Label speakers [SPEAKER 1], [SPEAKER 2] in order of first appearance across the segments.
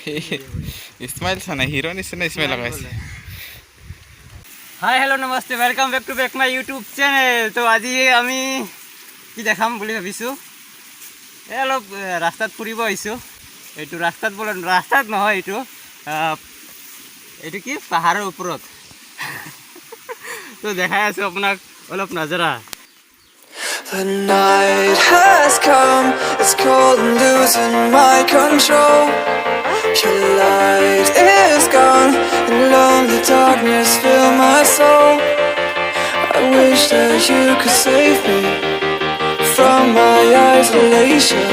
[SPEAKER 1] Smile था ना hero निश्चय स्माइल लगाइছে
[SPEAKER 2] हाय हेलो नमस्ते welcome back my YouTube channel. तो आज আমি কি দেখাম বুলি ভাবিছো অলপ ৰাস্তাত ফুৰিব আহিছো। এইটো ৰাস্তাত বলে ৰাস্তাত নহয় এইটো এইটো কি পাহাৰৰ ওপৰত তো দেখাই আছো আপোনাক অলপ নজৰা।
[SPEAKER 3] The night has come, it's cold and losing my control. Your light is gone, and lonely darkness fill my soul. I wish that you could save me from my isolation.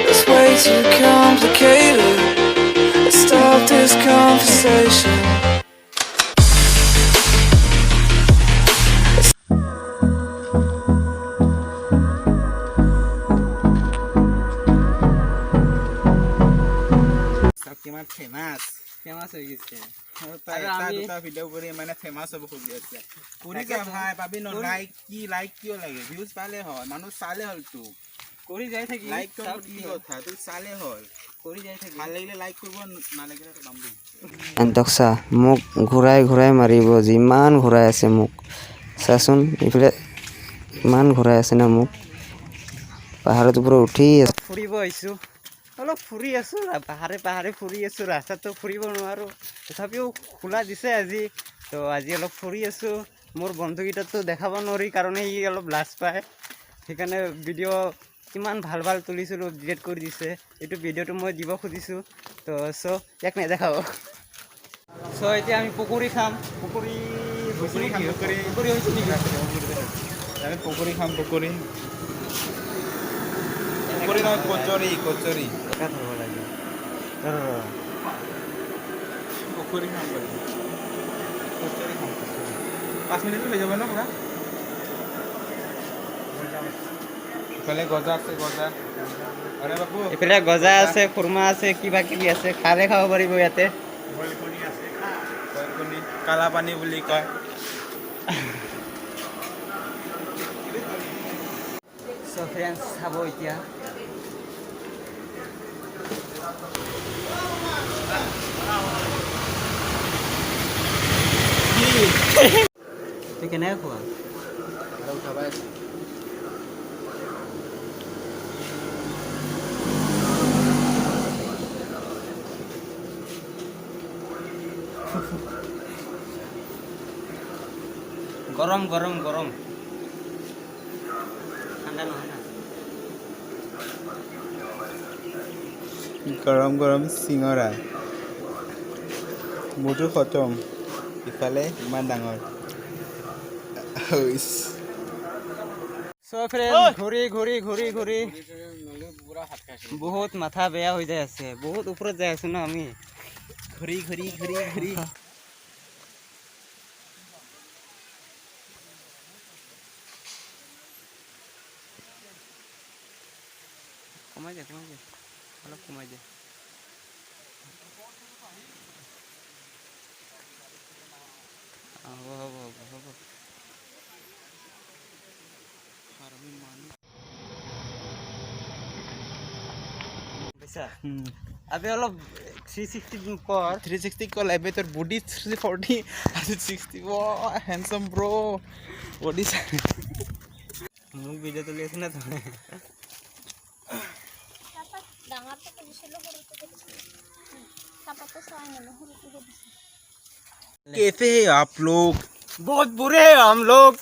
[SPEAKER 3] It's way too complicated. Let's stop this conversation.
[SPEAKER 1] কিমান famous
[SPEAKER 2] famous হৈ গৈছে
[SPEAKER 1] আৰু আমি দুটা video কৰি মানে famous হ'ব খুজি আছে কৰি যা ভাই পাবি ন লাইক কিয় লাগে ভিউজ পালে হয় মানুহ চালে হ'ল তো
[SPEAKER 2] কৰি যাই থাকি
[SPEAKER 1] লাইক কৰিব কি কথা তো চালে হ'ল
[SPEAKER 2] কৰি যাই থাকি
[SPEAKER 1] ভাল লাগিলে লাইক কৰিব নালাগিলে নামবো
[SPEAKER 4] এন্তকচা মোক ঘূৰাই ঘূৰাই মাৰিব যিমান ঘূৰাই আছে মোক চাচোন এইফালে ইমান ঘূৰাই আছে না মোক পাহাৰৰ ওপৰত উঠি
[SPEAKER 2] ফুৰিব আহিছো অলপ ফুৰি আছো পাহাৰে ফুৰি আছো ৰাস্তাটো ফুৰিব নোৱাৰো তথাপিও খোলা দিছে আজি তো আজি অলপ ফুৰি আছো মোৰ বন্ধুকেইটাতো দেখাব নোৱাৰি কাৰণ সি অলপ লাজ পায় সেইকাৰণে ভিডিঅ' কিমান ভাল ভাল তুলিছিলোঁ ডিলিট কৰি দিছে এইটো ভিডিঅ'টো মই দিব খুজিছোঁ তো ইয়াক নেদেখাব এতিয়া আমি পকৰি খাম পকৰি হৈছে নেকি
[SPEAKER 1] আমি পকৰি খাম পকৰি নহয় কচৰি
[SPEAKER 2] একা ধৰিব লাগে
[SPEAKER 1] পকৰি খাম কচৰি খাম 5 মিনিট হৈ যাব ন পুৰা ইফালে গজা আছে গজা আৰে বাবু
[SPEAKER 2] এইফালে গজা আছে খুৰমা আছে কিবা কিবি আছে খালে খাব পাৰিব ইয়াতে
[SPEAKER 1] কালা পানী বুলি কয়
[SPEAKER 2] ফ্ৰেণ্ডছ চাব এতিয়া তুই কেনেকৈ খোৱা গৰম গৰম গৰম ঠাণ্ডা নহয় না
[SPEAKER 1] গৰম গৰম চিঙৰা মোৰটো খতম ইফালে ইমান ডাঙৰ
[SPEAKER 2] ঘূৰি ঘূৰি ঘূৰি ঘূৰি বহুত মাথা বেয়া হৈ যায় আছে বহুত ওপৰত যাই আছো ন আমি ঘূৰি ঘূৰি ঘূৰি ঘূৰি কমাই দে অলপ কমাই দে হ'ব अबे অলপ 360 কর
[SPEAKER 1] 360 কল এবে তোর বডি 340 আর 60 ও হ্যান্ডসাম ব্রো বডি
[SPEAKER 2] মুখ ভিডিও তুলি আছে না তুমি
[SPEAKER 1] कैसे हैं आप लोग
[SPEAKER 2] बहुत बुरे हैं हम लोग